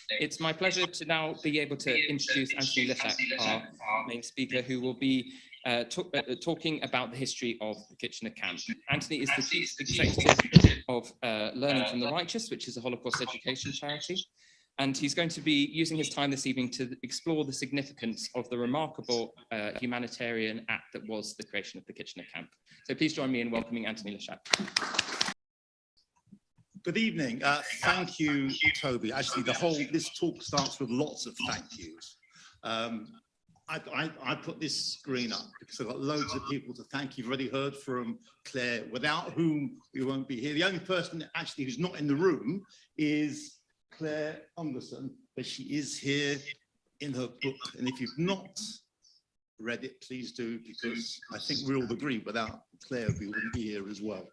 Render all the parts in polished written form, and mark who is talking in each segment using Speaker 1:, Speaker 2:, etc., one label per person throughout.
Speaker 1: It's my pleasure to now be able to introduce Antony Lishak, our main speaker, who will be talking about the history of the Kitchener camp. Antony is the chief executive of Learning from the Righteous, which is a Holocaust education charity. And he's going to be using his time this evening to explore the significance of the remarkable humanitarian act that was the creation of the Kitchener camp. So please join me in welcoming Antony Lishak.
Speaker 2: Good evening. Thank you, Toby. Actually, this talk starts with lots of thank yous. I put this screen up because I've got loads of people to thank. You've already heard from Claire, without whom we won't be here. The only person actually who's not in the room is Claire Ungerson, but she is here in her book. And if you've not read it, please do, because I think we all agree without Claire, we wouldn't be here as well.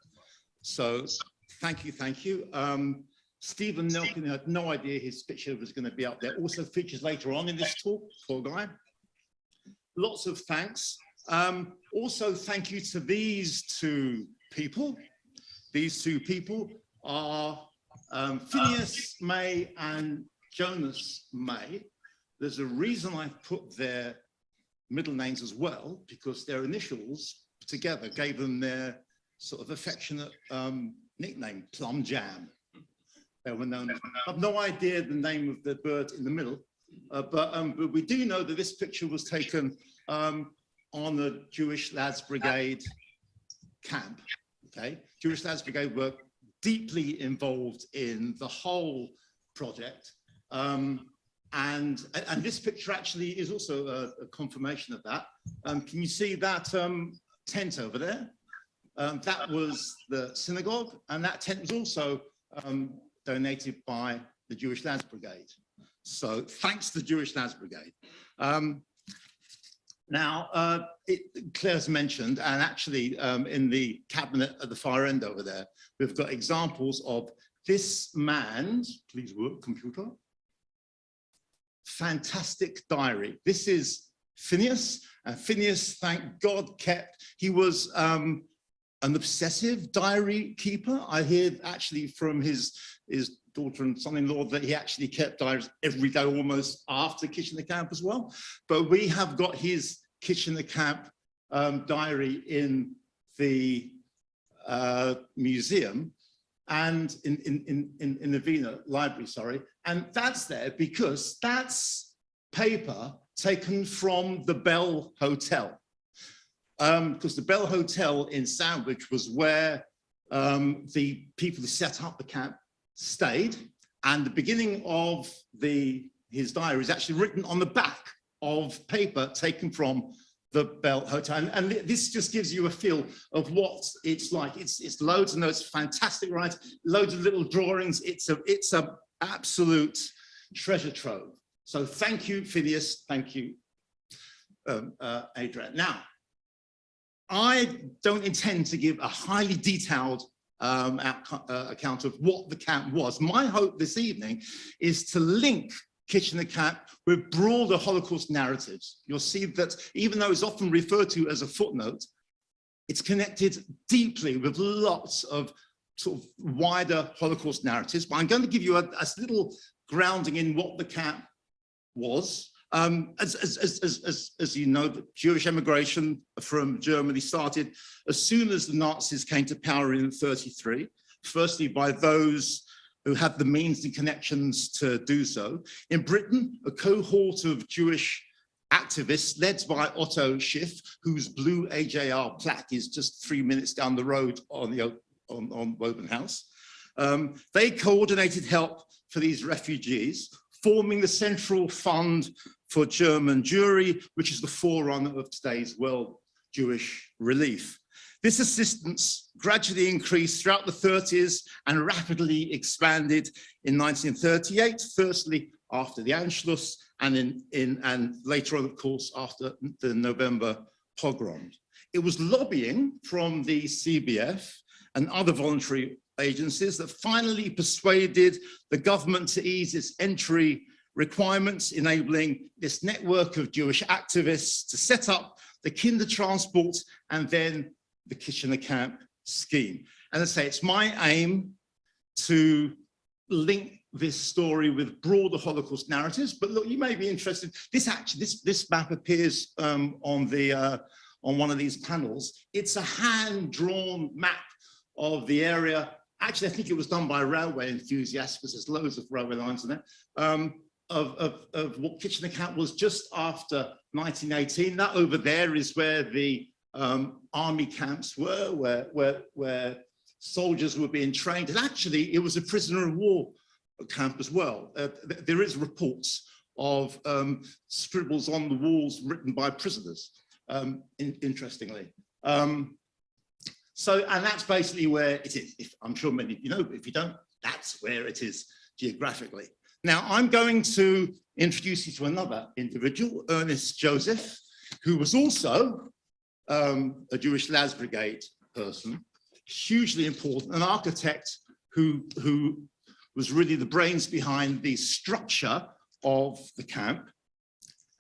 Speaker 2: So thank you, thank you. Stephen Nelkin had no idea his picture was going to be up there. Also features later on in this talk, poor guy. Lots of thanks. Also, thank you to these two people. These two people are Phineas May and Jonas May. There's a reason I put their middle names as well, because their initials together gave them their sort of affectionate nickname, Plum Jam. They were known as, I have no idea the name of the bird in the middle, but we do know that this picture was taken on the Jewish Lads Brigade camp. Okay, Jewish Lads Brigade were deeply involved in the whole project, and this picture actually is also a confirmation of that. Can you see that tent over there? That was the synagogue, and that tent was also donated by the Jewish Lads Brigade. So thanks to the Jewish Lads Brigade. Now, Claire's mentioned, and actually in the cabinet at the far end over there, we've got examples of this man's, please work, computer, fantastic diary. This is Phineas, and Phineas, thank God, he was an obsessive diary keeper. I hear actually from his daughter and son-in-law that he actually kept diaries every day, almost after Kitchener camp as well. But we have got his Kitchener camp diary in the museum and in the Wiener library, sorry. And that's there because that's paper taken from the Bell Hotel. Because the Bell Hotel in Sandwich was where the people who set up the camp stayed, and the beginning of his diary is actually written on the back of paper taken from the Bell Hotel, and this just gives you a feel of what it's like. It's loads and loads, fantastic, right? Loads of little drawings. It's a absolute treasure trove. So thank you, Phineas. Thank you, Adrian. Now, I don't intend to give a highly detailed account of what the camp was. My hope this evening is to link Kitchener camp with broader Holocaust narratives. You'll see that even though it's often referred to as a footnote, it's connected deeply with lots of sort of wider Holocaust narratives. But I'm going to give you a little grounding in what the camp was. As you know, the Jewish emigration from Germany started as soon as the Nazis came to power in 1933, firstly by those who had the means and connections to do so. In Britain, a cohort of Jewish activists led by Otto Schiff, whose blue AJR plaque is just 3 minutes down the road on Woburn House. They coordinated help for these refugees, forming the Central Fund for German Jewry, which is the forerunner of today's World Jewish Relief. This assistance gradually increased throughout the 30s and rapidly expanded in 1938, firstly after the Anschluss and later on, of course, after the November pogroms. It was lobbying from the CBF and other voluntary agencies that finally persuaded the government to ease its entry requirements, enabling this network of Jewish activists to set up the Kindertransport and then the Kitchener camp scheme. And I say, it's my aim to link this story with broader Holocaust narratives, but look, you may be interested. This map appears on one of these panels. It's a hand-drawn map of the area. Actually, I think it was done by railway enthusiasts, because there's loads of railway lines in there, of what Kitchener Camp was just after 1918. That over there is where the army camps were, where soldiers were being trained. And actually, it was a prisoner of war camp as well. There is reports of scribbles on the walls written by prisoners, interestingly. And that's basically where it is. I'm sure many of you know, but if you don't, that's where it is geographically. Now, I'm going to introduce you to another individual, Ernest Joseph, who was also a Jewish Lads Brigade person, hugely important, an architect who was really the brains behind the structure of the camp.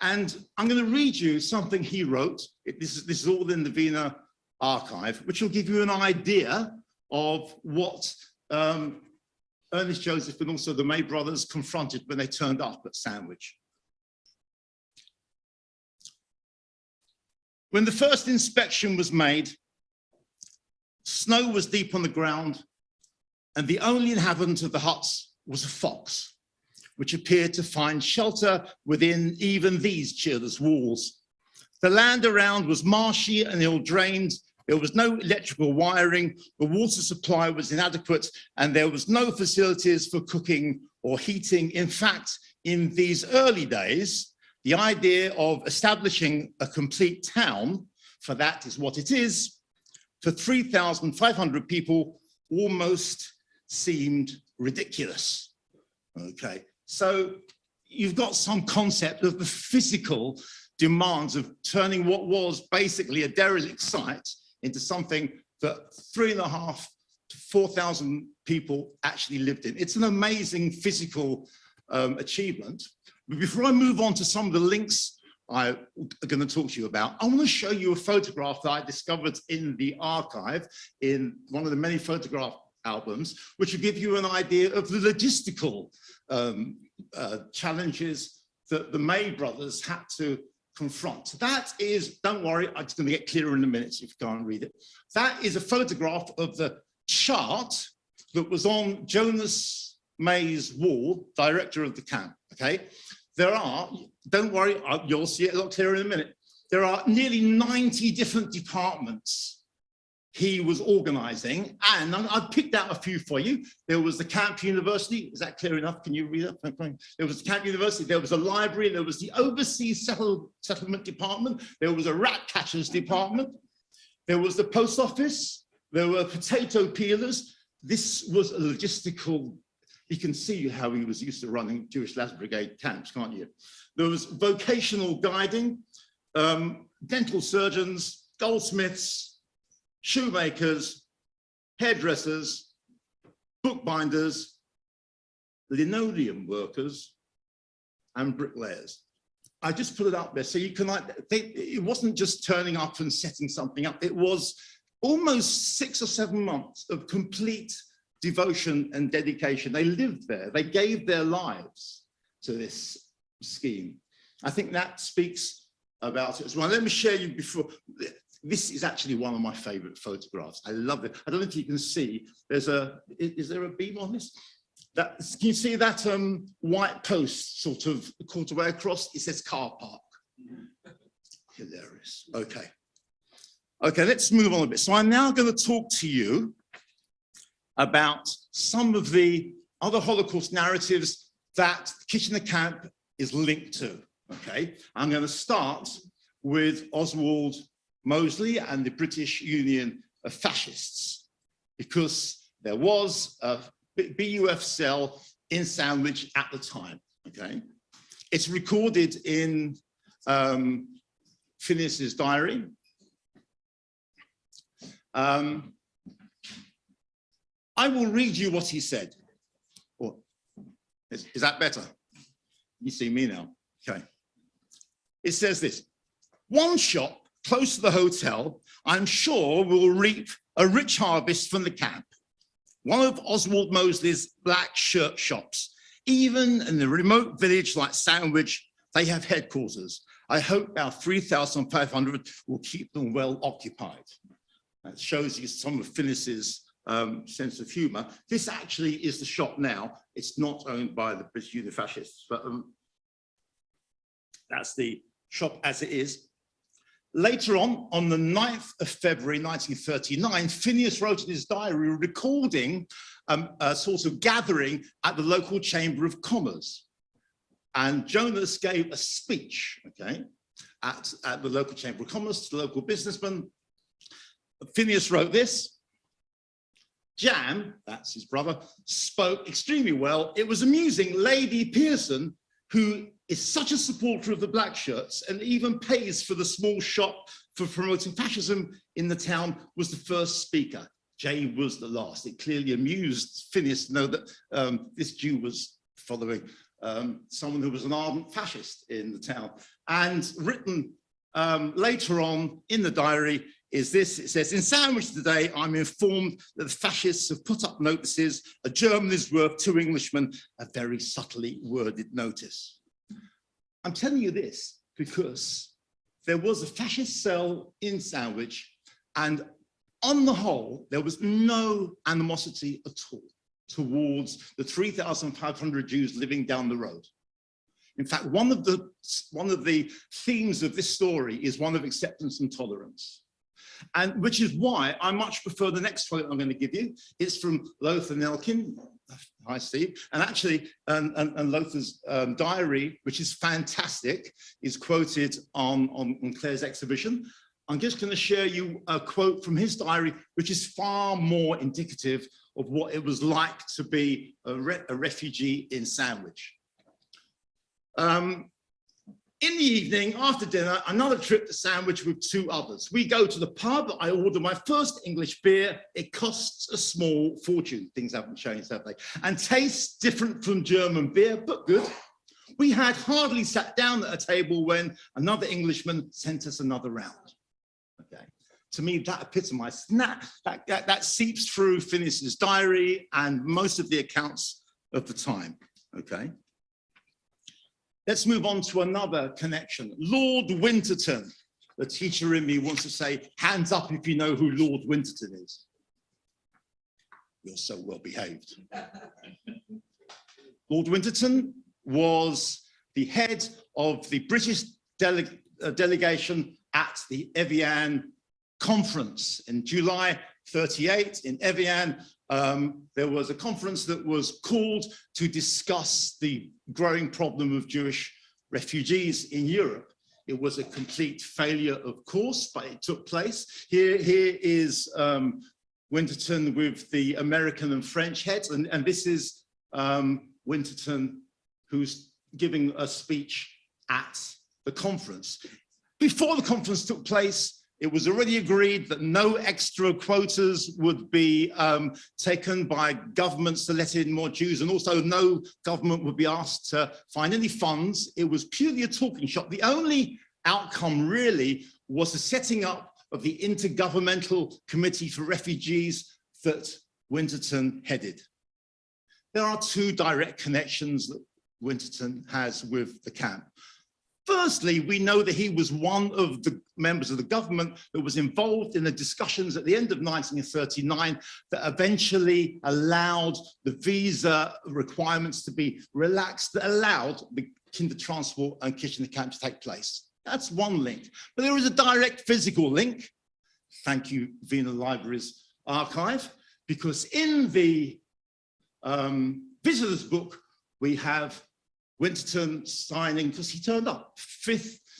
Speaker 2: And I'm going to read you something he wrote. This is all in the Wiener archive, which will give you an idea of what Ernest Joseph and also the May brothers confronted when they turned up at Sandwich. When the first inspection was made, snow was deep on the ground, and the only inhabitant of the huts was a fox, which appeared to find shelter within even these cheerless walls. The land around was marshy and ill-drained. There was no electrical wiring, the water supply was inadequate, and there was no facilities for cooking or heating. In fact, in these early days, the idea of establishing a complete town, for that is what it is, for 3,500 people almost seemed ridiculous. Okay, so you've got some concept of the physical demands of turning what was basically a derelict site into something that 3,500 to 4,000 people actually lived in. It's an amazing physical achievement. But before I move on to some of the links I'm going to talk to you about, I want to show you a photograph that I discovered in the archive in one of the many photograph albums, which will give you an idea of the logistical challenges that the May brothers had to confront. That is, don't worry, it's going to get clearer in a minute if you can't read it. That is a photograph of the chart that was on Jonas May's wall, director of the camp, okay? There are, don't worry, you'll see it a lot clearer in a minute. There are nearly 90 different departments he was organizing, and I've picked out a few for you. There was the Camp University. Is that clear enough? Can you read it? There was the Camp University, there was a library, there was the Overseas Settlement Department, there was a rat catchers department, there was the post office, there were potato peelers. This was a logistical, you can see how he was used to running Jewish Lads Brigade camps, can't you? There was vocational guiding, dental surgeons, goldsmiths, shoemakers, hairdressers, bookbinders, linoleum workers, and bricklayers. I just put it up there so you can, it wasn't just turning up and setting something up. It was almost 6 or 7 months of complete devotion and dedication. They lived there. They gave their lives to this scheme. I think that speaks about it as well. Let me share you before. This is actually one of my favorite photographs. I love it. I don't know if you can see, is there a beam on this? Can you see that white post sort of quarter way across? It says car park. Hilarious. Okay. Okay, let's move on a bit. So I'm now going to talk to you about some of the other Holocaust narratives that Kitchener Camp is linked to. Okay, I'm going to start with Oswald Mosley and the British Union of Fascists, because there was a BUF cell in Sandwich at the time, okay? It's recorded in Phineas's diary. I will read you what he said. Oh, is that better? You see me now, okay. It says this: one shop close to the hotel, I'm sure will reap a rich harvest from the camp. One of Oswald Mosley's black shirt shops. Even in a remote village like Sandwich, they have headquarters. I hope our 3,500 will keep them well occupied. That shows you some of Finnis's sense of humor. This actually is the shop now. It's not owned by the British Union Fascists, but that's the shop as it is. Later on the 9th of February 1939, Phineas wrote in his diary recording a sort of gathering at the local Chamber of Commerce. And Jonas gave a speech, okay, at the local Chamber of Commerce to the local businessmen. Phineas wrote this. Jan, that's his brother, spoke extremely well. It was amusing. Lady Pearson, who is such a supporter of the black shirts and even pays for the small shop for promoting fascism in the town, was the first speaker. Jay was the last. It clearly amused Phineas to know that this Jew was following someone who was an ardent fascist in the town. And written later on in the diary is this. It says, in Sandwich today, I'm informed that the fascists have put up notices. A German is worth 2 Englishmen, a very subtly worded notice. I'm telling you this because there was a fascist cell in Sandwich, and on the whole, there was no animosity at all towards the 3,500 Jews living down the road. In fact, one of the themes of this story is one of acceptance and tolerance. And which is why I much prefer the next quote I'm going to give you. It's from Lothar Nelkin. Hi, Steve. And actually, and Lothar's diary, which is fantastic, is quoted on Claire's exhibition. I'm just going to share you a quote from his diary, which is far more indicative of what it was like to be a refugee in Sandwich. In the evening, after dinner, another trip to Sandwich with 2 others. We go to the pub. I order my first English beer. It costs a small fortune. Things haven't changed, have they? And tastes different from German beer, but good. We had hardly sat down at a table when another Englishman sent us another round. Okay. To me, that epitomizes, that seeps through Phineas's diary and most of the accounts of the time. Okay. Let's move on to another connection. Lord Winterton. The teacher in me wants to say, hands up if you know who Lord Winterton is. You're so well behaved. Lord Winterton was the head of the British delegation at the Evian conference in July 38 in Evian. There was a conference that was called to discuss the growing problem of Jewish refugees in Europe. It was a complete failure, of course, but it took place. Here is Winterton with the American and French heads, and this is Winterton who's giving a speech at the conference. Before the conference took place, it was already agreed that no extra quotas would be taken by governments to let in more Jews, and also no government would be asked to find any funds. It was purely a talking shop. The only outcome really was the setting up of the Intergovernmental Committee for Refugees that Winterton headed. There are 2 direct connections that Winterton has with the camp. Firstly, we know that he was one of the members of the government that was involved in the discussions at the end of 1939 that eventually allowed the visa requirements to be relaxed, that allowed the kinder transport and Kitchener camp to take place. That's one link. But there is a direct physical link. Thank you, Wiener Library's archive, because in the visitor's book, we have Winterton signing, because he turned up, the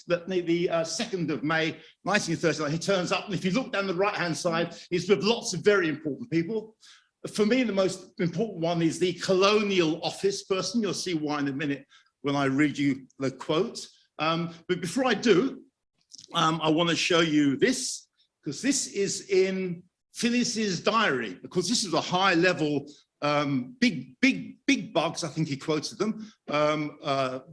Speaker 2: 2nd of May, 1939, he turns up, and if you look down the right-hand side, he's with lots of very important people. For me, the most important one is the colonial office person. You'll see why in a minute when I read you the quote. But before I do, I want to show you this, because this is in Phineas's diary, because this is a high-level big bugs, I think he quoted them,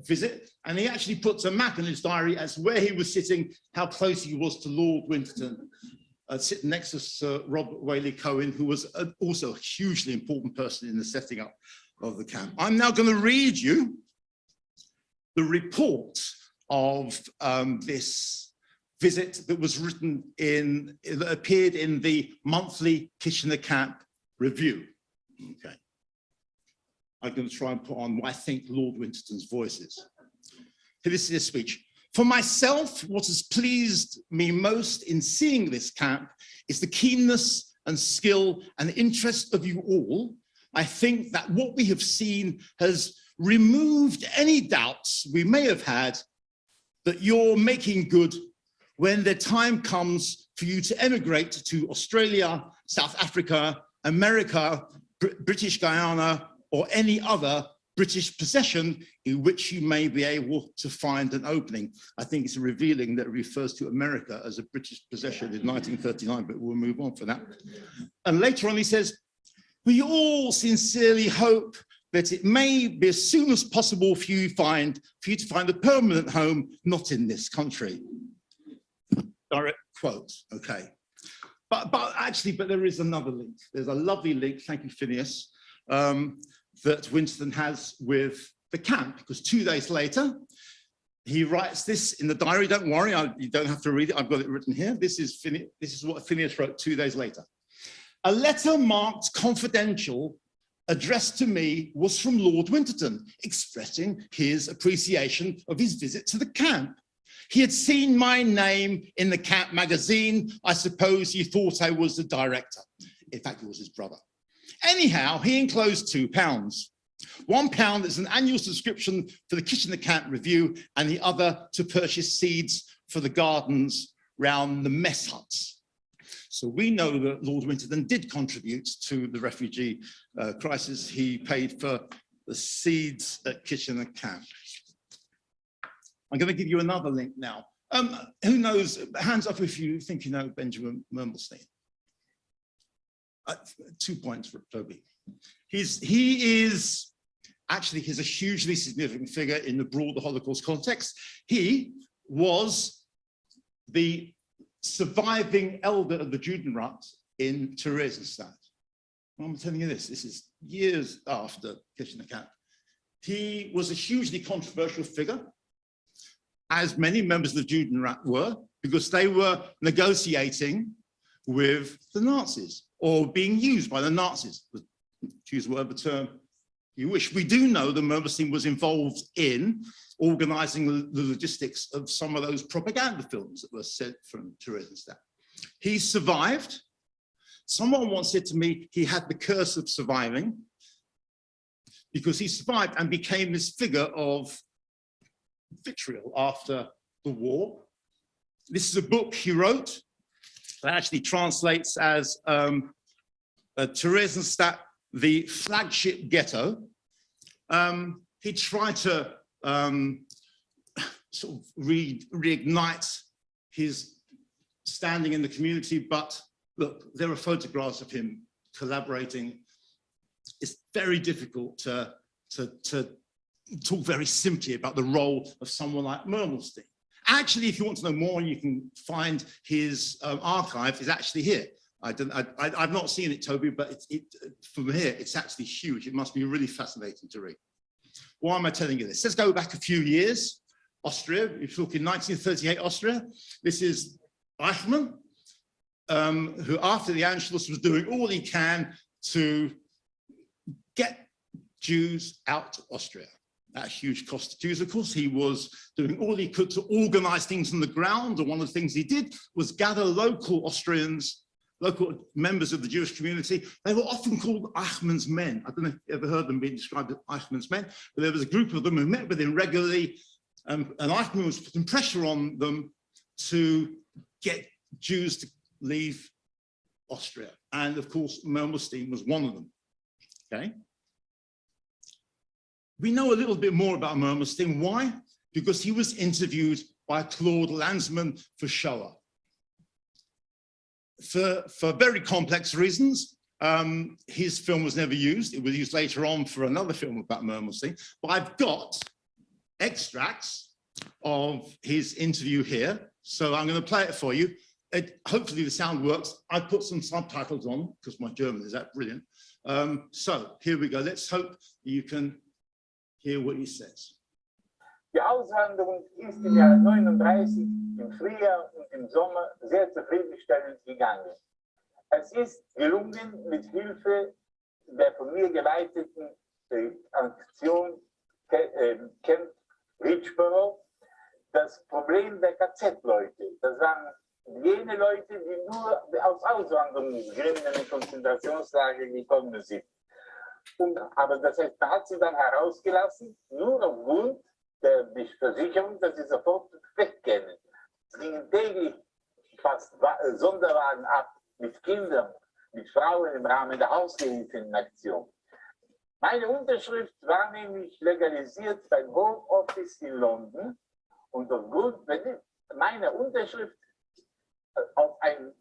Speaker 2: visit. And he actually puts a map in his diary as where he was sitting, how close he was to Lord Winterton, sitting next to Sir Robert Whaley Cohen, who was also a hugely important person in the setting up of the camp. I'm now going to read you the report of this visit that was written that appeared in the monthly Kitchener Camp Review. Okay. I'm going to try and put on what I think Lord Winterton's voice is. So this is his speech. For myself, what has pleased me most in seeing this camp is the keenness and skill and interest of you all. I think that what we have seen has removed any doubts we may have had that you're making good when the time comes for you to emigrate to Australia, South Africa, America, British Guyana, or any other British possession in which you may be able to find an opening. I think it's revealing that it refers to America as a British possession in 1939, but we'll move on for that. And later on he says, we all sincerely hope that it may be as soon as possible for you to find a permanent home, not in this country. Direct quote, okay. But there is another link. There's a lovely link, thank you, Phineas, that Winterton has with the camp, because 2 days later, he writes this in the diary. Don't worry, you don't have to read it. I've got it written here. This is what Phineas wrote 2 days later. A letter marked confidential addressed to me was from Lord Winterton, expressing his appreciation of his visit to the camp. He had seen my name in the camp magazine. I suppose he thought I was the director. In fact, it was his brother. Anyhow, he enclosed £2. £1 is an annual subscription for the Kitchener Camp Review, and the other to purchase seeds for the gardens round the mess huts. So we know that Lord Winterton did contribute to the refugee crisis. He paid for the seeds at Kitchener Camp. I'm going to give you another link now. Who knows? Hands up if you think you know Benjamin Mermelstein. 2 points for Toby. He's a hugely significant figure in the broader Holocaust context. He was the surviving elder of the Judenrat in Theresienstadt. I'm telling you this is years after Kitchener Camp. He was a hugely controversial figure, as many members of the Judenrat were, because they were negotiating with the Nazis, or being used by the Nazis, to use whatever term you wish. We do know that Mermelstein was involved in organizing the logistics of some of those propaganda films that were sent from Theresienstadt. He survived. Someone once said to me, he had the curse of surviving, because he survived and became this figure of vitriol after the war. This is a book he wrote that actually translates as Theresienstadt, the flagship ghetto. He tried to sort of reignite his standing in the community, but look, there are photographs of him collaborating. It's very difficult to talk very simply about the role of someone like Mermelstein. Actually, if you want to know more, you can find his archive is actually here. I've not seen it, Toby, but from here, it's actually huge. It must be really fascinating to read. Why am I telling you this? Let's go back a few years. Austria, we're talking 1938 Austria. This is Eichmann, who after the Anschluss was doing all he can to get Jews out of Austria. At a huge cost to Jews, of course. He was doing all he could to organize things on the ground, and one of the things he did was gather local Austrians, local members of the Jewish community. They were often called Eichmann's men. I don't know if you ever heard them being described as Eichmann's men, but there was a group of them who met with him regularly, and Eichmann was putting pressure on them to get Jews to leave Austria. And of course, Mermelstein was one of them, okay? We know a little bit more about Mermelstein. Why? Because he was interviewed by Claude Lanzmann for Shoah. For very complex reasons, his film was never used. It was used later on for another film about Mermelstein. But I've got extracts of his interview here. So I'm going to play it for you. Hopefully the sound works. I put some subtitles on because my German is that brilliant. So here we go. Let's hope you can hear what he says.
Speaker 3: Die Auswanderung ist im Jahr 39 im Frühjahr und im Sommer sehr zufriedenstellend gegangen. Es ist gelungen, mit Hilfe der von mir geleiteten Aktion Camp Richborough das Problem der KZ-Leute, das waren jene Leute, die nur aus Auswanderungsgründen in Konzentrationslager gekommen sind. Aber das heißt, man hat sie dann herausgelassen, nur aufgrund der Versicherung, dass sie sofort weg können. Es gingen täglich fast Sonderwagen ab mit Kindern, mit Frauen im Rahmen der Hausgehilfenaktion. Meine Unterschrift war nämlich legalisiert beim Home Office in London und aufgrund meiner Unterschrift auf ein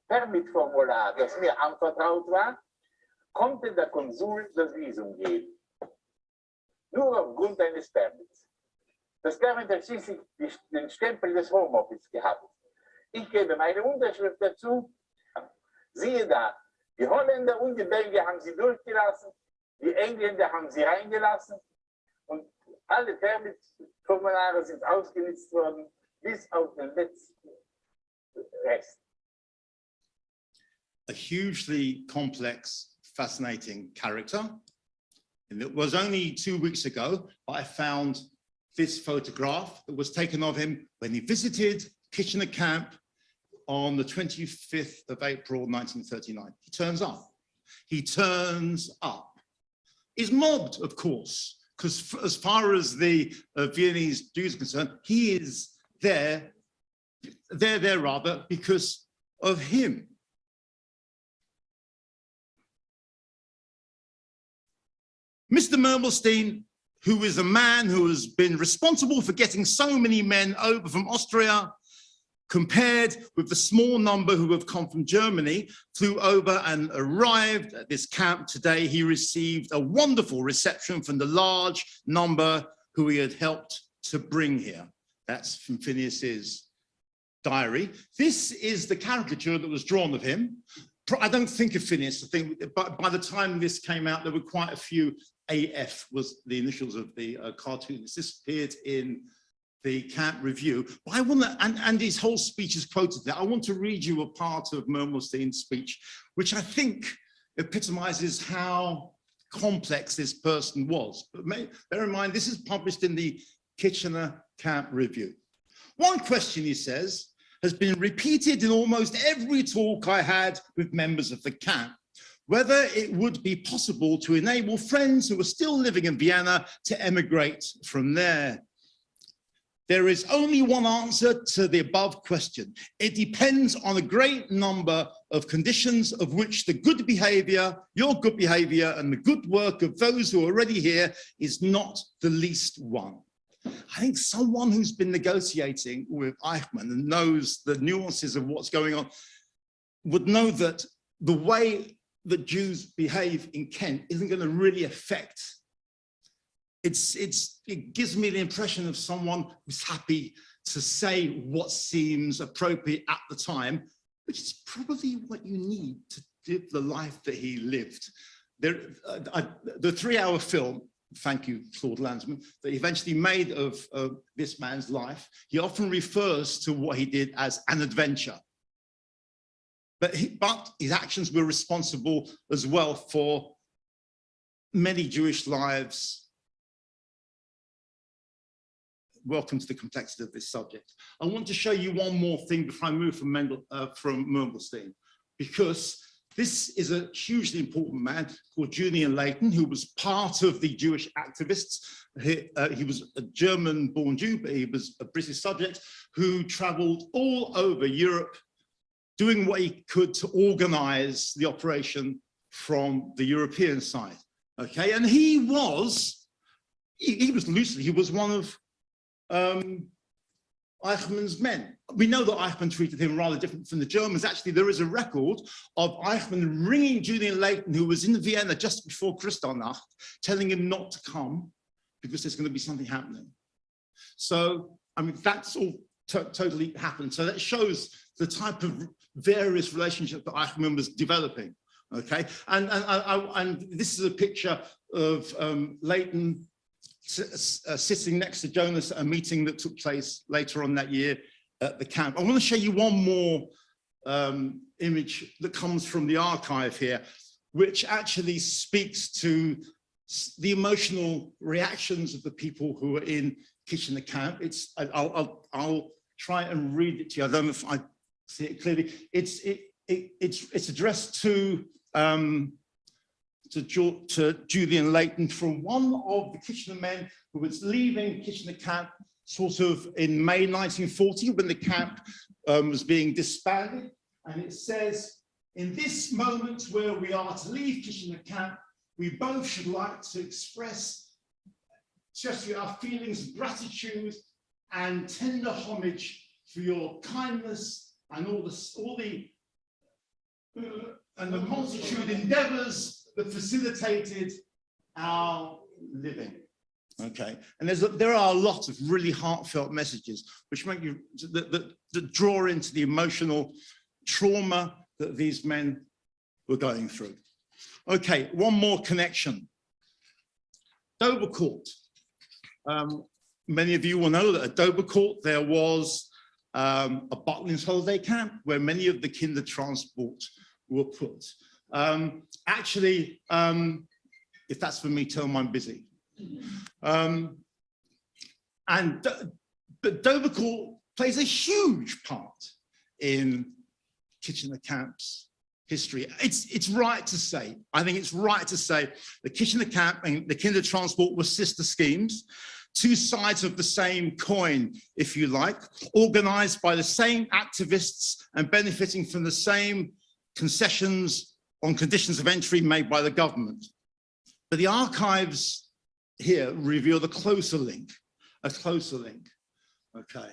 Speaker 3: Permitformular, das mir anvertraut war, konnte der Konsul das Visum geben. Nur aufgrund eines Permits. Das Permit hat schließlich den Stempel des Homeoffice gehabt. Ich gebe meine Unterschrift dazu. Siehe da, die Holländer und die Belgier haben sie durchgelassen, die Engländer haben sie reingelassen und alle Permitformulare sind ausgenutzt worden, bis auf den letzten Rest.
Speaker 2: A hugely complex, fascinating character. And it was only 2 weeks ago I found this photograph that was taken of him when he visited Kitchener Camp on the 25th of April, 1939. He turns up. He turns up. He's mobbed, of course, because as far as the Viennese Jews are concerned, he is there, they're there rather because of him. Mr. Mermelstein, who is a man who has been responsible for getting so many men over from Austria, compared with the small number who have come from Germany, flew over and arrived at this camp today. He received a wonderful reception from the large number who he had helped to bring here. That's from Phineas's diary. This is the caricature that was drawn of him. I don't think of Phineas, I think, but by the time this came out, there were quite a few. AF was the initials of the cartoonist. This appeared in the Camp Review. But I want to, and his whole speech is quoted there. I want to read you a part of Mermelstein's speech, which I think epitomizes how complex this person was. But bear in mind, this is published in the Kitchener Camp Review. One question, he says, has been repeated in almost every talk I had with members of the camp, whether it would be possible to enable friends who are still living in Vienna to emigrate from there. There is only one answer to the above question. It depends on a great number of conditions of which the good behavior, your good behavior, and the good work of those who are already here is not the least one. I think someone who's been negotiating with Eichmann and knows the nuances of what's going on would know that the way that Jews behave in Kent isn't going to really affect. It gives me the impression of someone who's happy to say what seems appropriate at the time, which is probably what you need to live the life that he lived. The 3-hour film, thank you, Claude Landsman, that he eventually made of this man's life, he often refers to what he did as an adventure. But his actions were responsible as well for many Jewish lives. Welcome to the complexity of this subject. I want to show you one more thing before I move from Mermelstein, because this is a hugely important man called Julian Layton, who was part of the Jewish activists. He was a German-born Jew, but he was a British subject who traveled all over Europe, doing what he could to organize the operation from the European side. Okay, and he was loosely, he was one of Eichmann's men. We know that Eichmann treated him rather different from the Germans. Actually, there is a record of Eichmann ringing Julian Layton, who was in Vienna just before Kristallnacht, telling him not to come because there's going to be something happening. So, I mean, that's all totally happened. So that shows the type of various relationship that Eichmann was developing Okay, and this is a picture of Layton sitting next to Jonas at a meeting that took place later on that year at the camp. I want to show you one more image that comes from the archive here, which actually speaks to the emotional reactions of the people who were in Kitchener camp. I'll try and read it to you. I don't know if I see it clearly. It's addressed to Julian Layton from one of the Kitchener men who was leaving Kitchener camp sort of in May 1940 when the camp was being disbanded. And it says, in this moment where we are to leave Kitchener camp, we both should like to express our feelings of gratitude and tender homage for your kindness and all the multitude endeavors that facilitated our living. Okay, and there are a lot of really heartfelt messages which make you that draw into the emotional trauma that these men were going through. Okay, one more connection. Dover Court. Many of you will know that at Dover Court there was a Butlins holiday camp where many of the kinder transport were put. Actually, if that's for me, tell them I'm busy. But Dover Court plays a huge part in Kitchener camp's history. It's right to say, I think it's right to say the Kitchener camp and the kinder transport were sister schemes, two sides of the same coin, if you like, organized by the same activists and benefiting from the same concessions on conditions of entry made by the government. But the archives here reveal a closer link. Okay.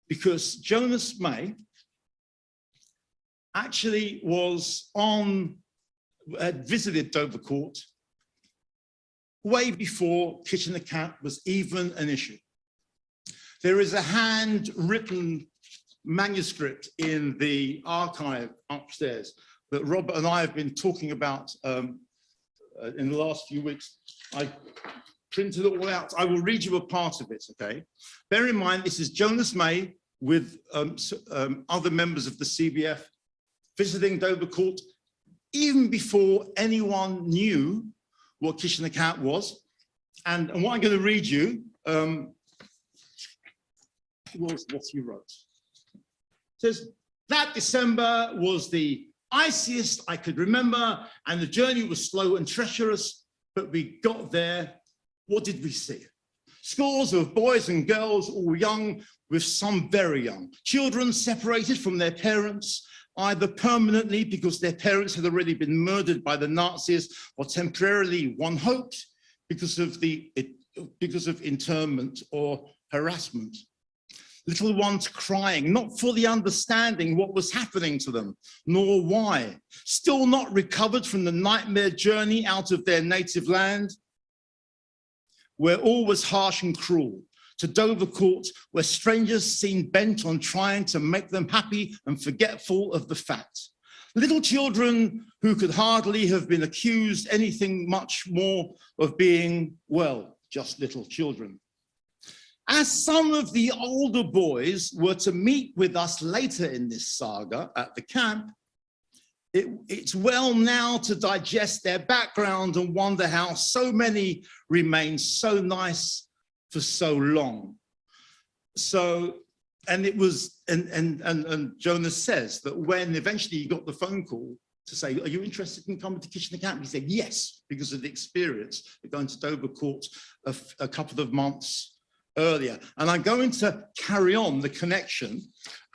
Speaker 2: Because Jonas May actually had visited Dover Court way before Kitchener camp was even an issue. There is a handwritten manuscript in the archive upstairs that Robert and I have been talking about in the last few weeks. I printed it all out. I will read you a part of it, okay? Bear in mind, this is Jonas May with other members of the CBF visiting Dover Court even before anyone knew what Kitchener camp was. And what I'm going to read you was what he wrote. It says, that December was the iciest I could remember, and the journey was slow and treacherous, but we got there. What did we see? Scores of boys and girls, all young, with some very young. Children separated from their parents, either permanently because their parents had already been murdered by the Nazis, or temporarily, one hoped, because of internment or harassment. Little ones crying, not fully understanding what was happening to them, nor why. Still not recovered from the nightmare journey out of their native land, where all was harsh and cruel, to Dover Court, where strangers seemed bent on trying to make them happy and forgetful of the fact. Little children who could hardly have been accused anything much more of being, well, just little children. As some of the older boys were to meet with us later in this saga at the camp, it's well now to digest their background and wonder how so many remained so nice for so long. So, and it was, and Jonas says that when eventually he got the phone call to say, are you interested in coming to Kitchener camp? He said yes, because of the experience of going to Dover Court a couple of months earlier. And I'm going to carry on the connection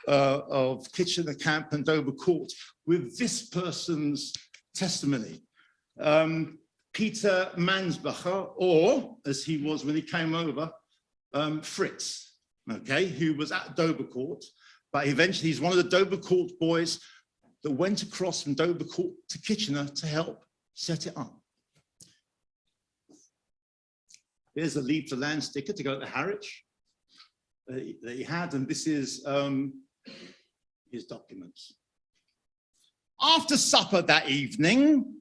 Speaker 2: of Kitchener camp and Dover Court with this person's testimony. Peter Mansbacher, or as he was when he came over, Fritz, okay, who was at Dover Court, but eventually he's one of the Dover Court boys that went across from Dover Court to Kitchener to help set it up. Here's a leave to land sticker to go to Harwich that he had, and this is his documents. After supper that evening,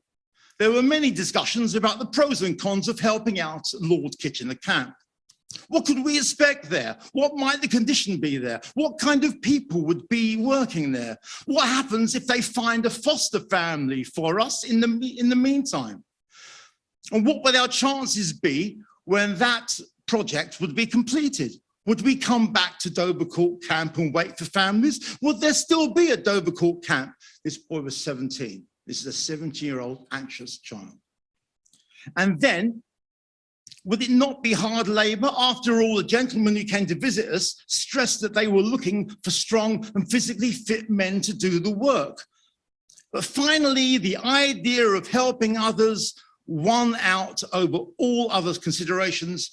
Speaker 2: there were many discussions about the pros and cons of helping out Lord Kitchener camp. What could we expect there? What might the condition be there? What kind of people would be working there? What happens if they find a foster family for us in the meantime? And what would our chances be when that project would be completed? Would we come back to Dovercourt camp and wait for families? Would there still be a Dovercourt camp? This boy was 17. This is a 17-year-old anxious child. And then, would it not be hard labor? After all, the gentlemen who came to visit us stressed that they were looking for strong and physically fit men to do the work. But finally, the idea of helping others won out over all other considerations.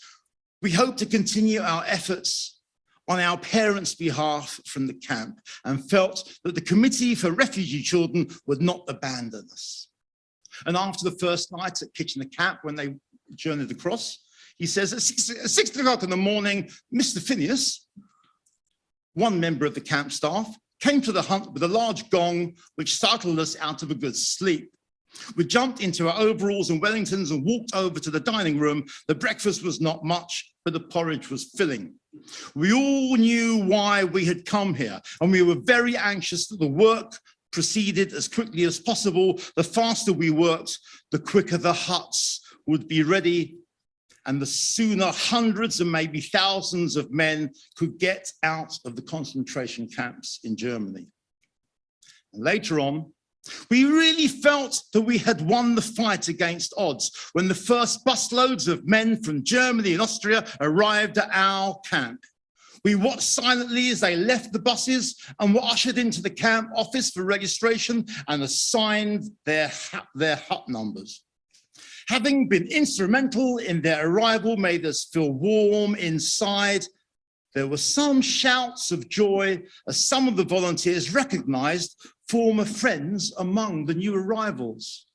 Speaker 2: We hope to continue our efforts on our parents' behalf from the camp and felt that the Committee for Refugee Children would not abandon us. And after the first night at Kitchener camp, when they journeyed across, he says at 6 o'clock in the morning, Mr. Phineas, one member of the camp staff, came to the hut with a large gong which startled us out of a good sleep. We jumped into our overalls and Wellingtons and walked over to the dining room. The breakfast was not much, but the porridge was filling. We all knew why we had come here, and we were very anxious that the work proceeded as quickly as possible. The faster we worked, the quicker the huts would be ready, and the sooner hundreds and maybe thousands of men could get out of the concentration camps in Germany. And later on, we really felt that we had won the fight against odds when the first busloads of men from Germany and Austria arrived at our camp. We watched silently as they left the buses and were ushered into the camp office for registration and assigned their hut numbers. Having been instrumental in their arrival made us feel warm inside. There were some shouts of joy as some of the volunteers recognized former friends among the new arrivals.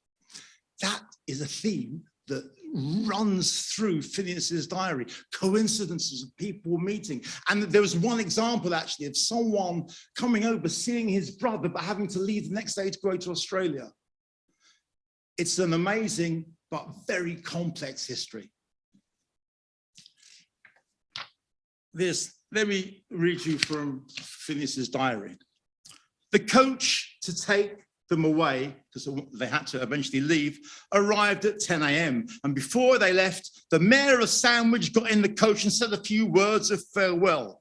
Speaker 2: That is a theme that runs through Phineas's diary, coincidences of people meeting. And there was one example actually of someone coming over, seeing his brother, but having to leave the next day to go to Australia. It's an amazing but very complex history. Let me read you from Phineas's diary. The coach to take them away, because they had to eventually leave, arrived at 10 a.m. And before they left, the mayor of Sandwich got in the coach and said a few words of farewell.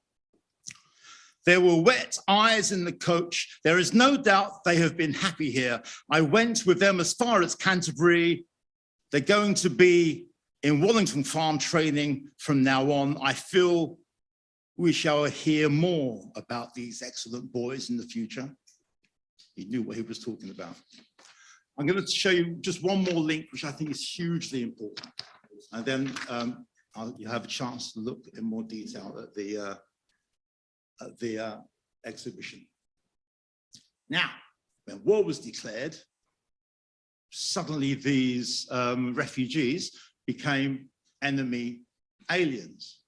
Speaker 2: There were wet eyes in the coach. There is no doubt they have been happy here. I went with them as far as Canterbury. They're going to be in Wellington farm training from now on. I feel we shall hear more about these excellent boys in the future. He knew what he was talking about. I'm going to show you just one more link, which I think is hugely important. And then you'll have a chance to look in more detail at the exhibition. Now, when war was declared, suddenly these refugees became enemy aliens.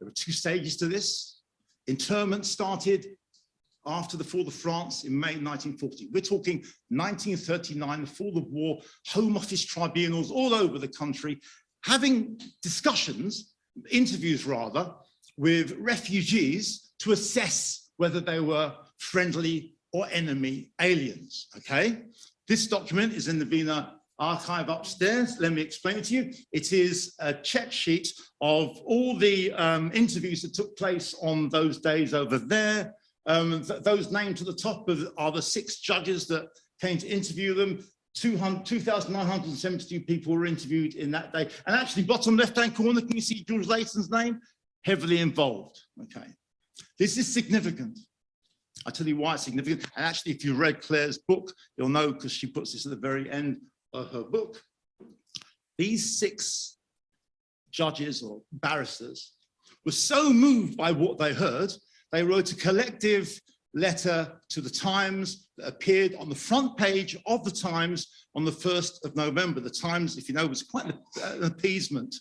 Speaker 2: There were two stages to this. Internment started after the fall of France in May 1940. We're talking 1939, the fall of war, Home Office tribunals all over the country, having discussions, interviews rather, with refugees to assess whether they were friendly or enemy aliens, okay? This document is in the Wiener archive upstairs. Let me explain it to you. It is a check sheet of all the interviews that took place on those days over there. Those named to the top are the 6 judges that came to interview them. 2,972 people were interviewed in that day. And actually, bottom left-hand corner, can you see Julian Layton's name? Heavily involved, okay? This is significant. I'll tell you why it's significant. And actually, if you read Claire's book, you'll know, because she puts this at the very end of her book. These 6 judges or barristers were so moved by what they heard, they wrote a collective letter to the Times that appeared on the front page of the Times on the 1st of November. The Times, if you know, was quite an appeasement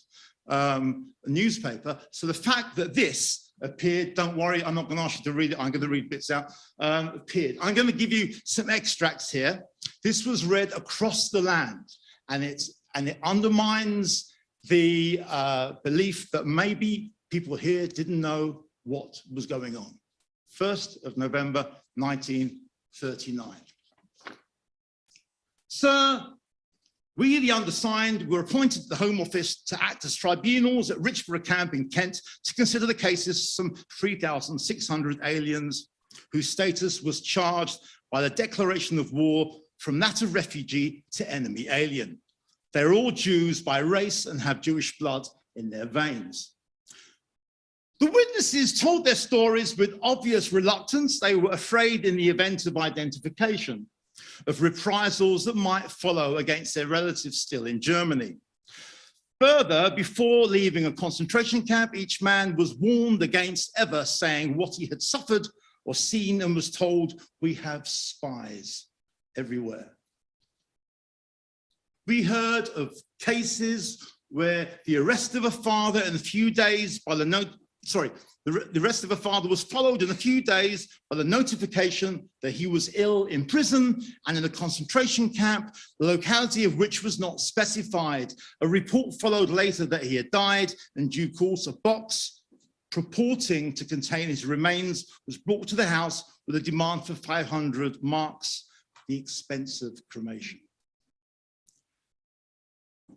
Speaker 2: newspaper. So the fact that this appeared. Don't worry, I'm not going to ask you to read it. I'm going to read bits out. Appeared. I'm going to give you some extracts here. This was read across the land, and it undermines the belief that maybe people here didn't know what was going on. 1st of November, 1939. Sir, we, the undersigned, were appointed to the Home Office to act as tribunals at Richborough Camp in Kent to consider the cases of some 3,600 aliens whose status was charged by the declaration of war from that of refugee to enemy alien. They're all Jews by race and have Jewish blood in their veins. The witnesses told their stories with obvious reluctance. They were afraid in the event of identification, of reprisals that might follow against their relatives still in Germany. Further, before leaving a concentration camp, each man was warned against ever saying what he had suffered or seen, and was told, "We have spies everywhere." We heard of cases where the arrest of a father in a few days by the arrest of a father was followed in a few days by the notification that he was ill in prison and in a concentration camp, the locality of which was not specified. A report followed later that he had died. In due course, a box purporting to contain his remains was brought to the house with a demand for 500 marks, the expense of cremation.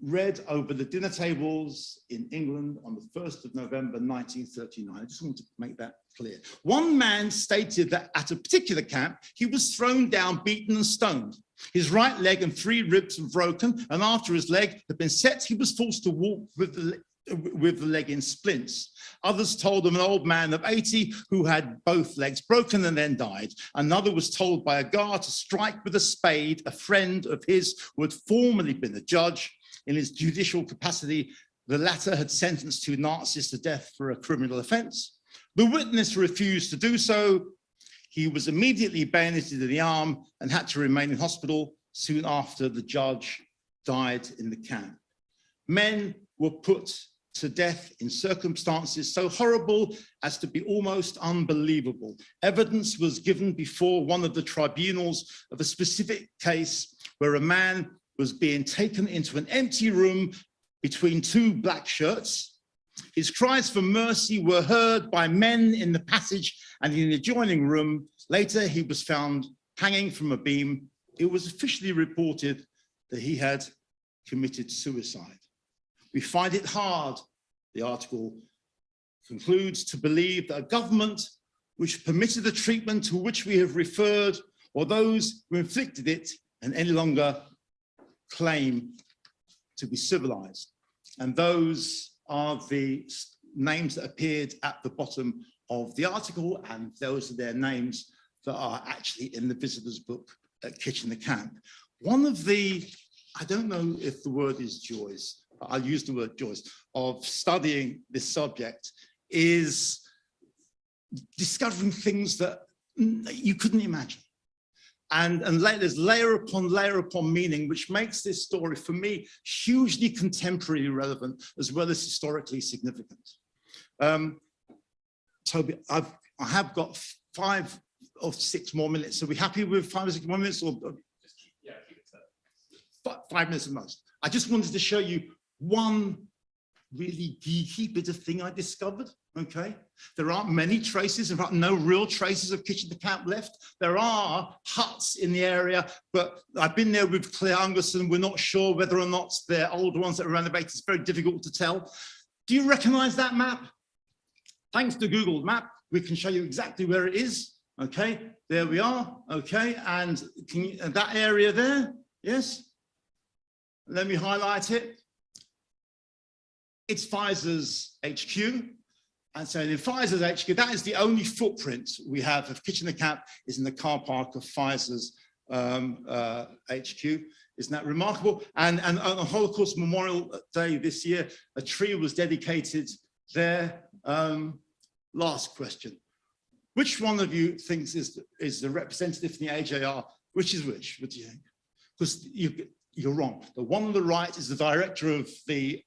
Speaker 2: Read over the dinner tables in England on the 1st of November, 1939. I just want to make that clear. One man stated that at a particular camp, he was thrown down, beaten and stoned. His right leg and 3 ribs were broken, and after his leg had been set, he was forced to walk with the leg in splints. Others told of an old man of 80 who had both legs broken and then died. Another was told by a guard to strike with a spade a friend of his who had formerly been a judge. In his judicial capacity, the latter had sentenced 2 Nazis to death for a criminal offense. The witness refused to do so. He was immediately bayoneted in the arm and had to remain in hospital. Soon after, the judge died in the camp. Men were put to death in circumstances so horrible as to be almost unbelievable. Evidence was given before one of the tribunals of a specific case where a man was being taken into an empty room between 2 black shirts. His cries for mercy were heard by men in the passage and in the adjoining room. Later, he was found hanging from a beam. It was officially reported that he had committed suicide. We find it hard, the article concludes, to believe that a government which permitted the treatment to which we have referred, or those who inflicted it, and any longer claim to be civilized. And those are the names that appeared at the bottom of the article, and those are their names that are actually in the visitors book at Kitchener Camp. One of the, I don't know if the word is joys, but I'll use the word joys, of studying this subject is discovering things that you couldn't imagine. And there's layer upon meaning, which makes this story, for me, hugely contemporary relevant, as well as historically significant. Toby, I have got 5 or 6 more minutes. Are we happy with 5 or 6 more minutes? Or
Speaker 1: yeah, keep it
Speaker 2: 5 minutes at most. I just wanted to show you one really geeky bit of thing I discovered. Okay, there aren't many traces, there are no real traces of Kitchener Camp left. There are huts in the area, but I've been there with Claire Ungerson. We're not sure whether or not they're older ones that are renovated. It's very difficult to tell. Do you recognize that map? Thanks to Google Map, we can show you exactly where it is. Okay, there we are. Okay, and that area there, yes? Let me highlight it. It's Pfizer's HQ. And so in Pfizer's HQ, that is the only footprint we have of Kitchener Camp, is in the car park of Pfizer's HQ. Isn't that remarkable? And on Holocaust Memorial Day this year, a tree was dedicated there. Last question. Which one of you thinks is the representative from the AJR? Which is which? What do you think? Because you're wrong. The one on the right is the director of the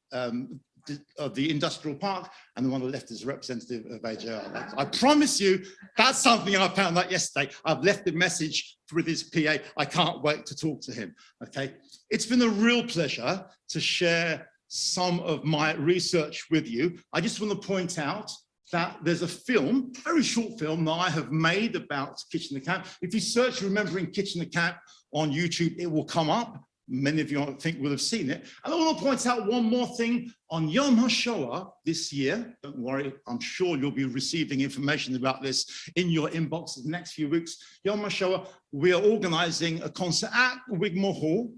Speaker 2: of the industrial park, and the one on the left is a representative of AJR. I promise you, that's something I found out yesterday. I've left a message with his PA. I can't wait to talk to him, okay? It's been a real pleasure to share some of my research with you. I just want to point out that there's a film, a very short film that I have made about Kitchener Camp. If you search Remembering Kitchener Camp on YouTube, it will come up. Many of you, I think, will have seen it. And I want to point out one more thing. On Yom HaShoah this year, don't worry, I'm sure you'll be receiving information about this in your inbox in the next few weeks. Yom HaShoah, we are organizing a concert at Wigmore Hall,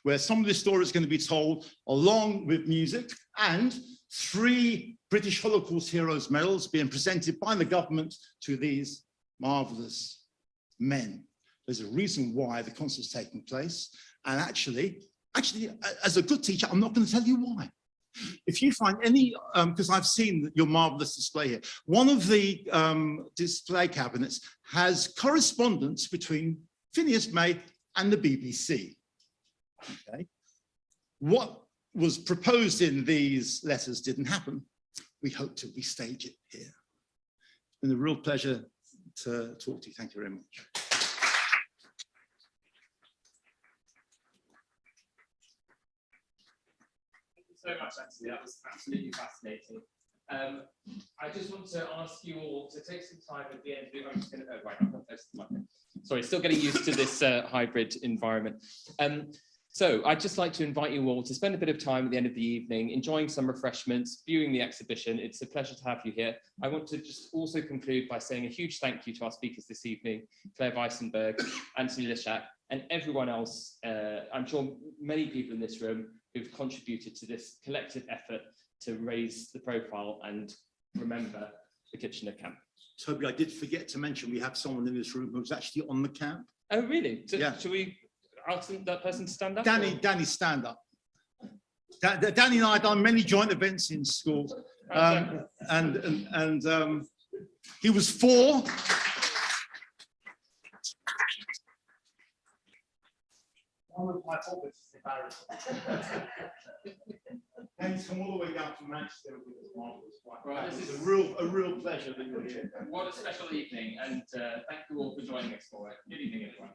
Speaker 2: where some of the story is going to be told along with music, and 3 British Holocaust Heroes medals being presented by the government to these marvelous men. There's a reason why the concert's taking place. And actually, as a good teacher, I'm not going to tell you why. If you find any, because I've seen your marvelous display here, one of the display cabinets has correspondence between Phineas May and the BBC. Okay. What was proposed in these letters didn't happen. We hope to restage it here. It's been a real pleasure to talk to you. Thank you very much.
Speaker 1: So much, Antony. That was absolutely fascinating. I just want to ask you all to take some time at the end. I'm just going to, right, I'm not close to the mic. Sorry, still getting used to this hybrid environment. So I'd just like to invite you all to spend a bit of time at the end of the evening, enjoying some refreshments, viewing the exhibition. It's a pleasure to have you here. I want to just also conclude by saying a huge thank you to our speakers this evening, Claire Weissenberg, Antony Lishak, and everyone else. I'm sure many people in this room who've contributed to this collective effort to raise the profile and remember the Kitchener camp.
Speaker 2: Toby, I did forget to mention we have someone in this room who's actually on the camp.
Speaker 1: Oh, really? So,
Speaker 2: yeah.
Speaker 1: Should we ask that person to stand up?
Speaker 2: Danny, stand up. Danny and I have done many joint events in school. He was 4. One of my hobbits is embarrassing. And he's come all the way down from Manchester with his marvelous wife.
Speaker 1: Right,
Speaker 2: this is a real pleasure that you're here.
Speaker 1: What a special evening, and thank you all for joining us for it. Good evening, everyone.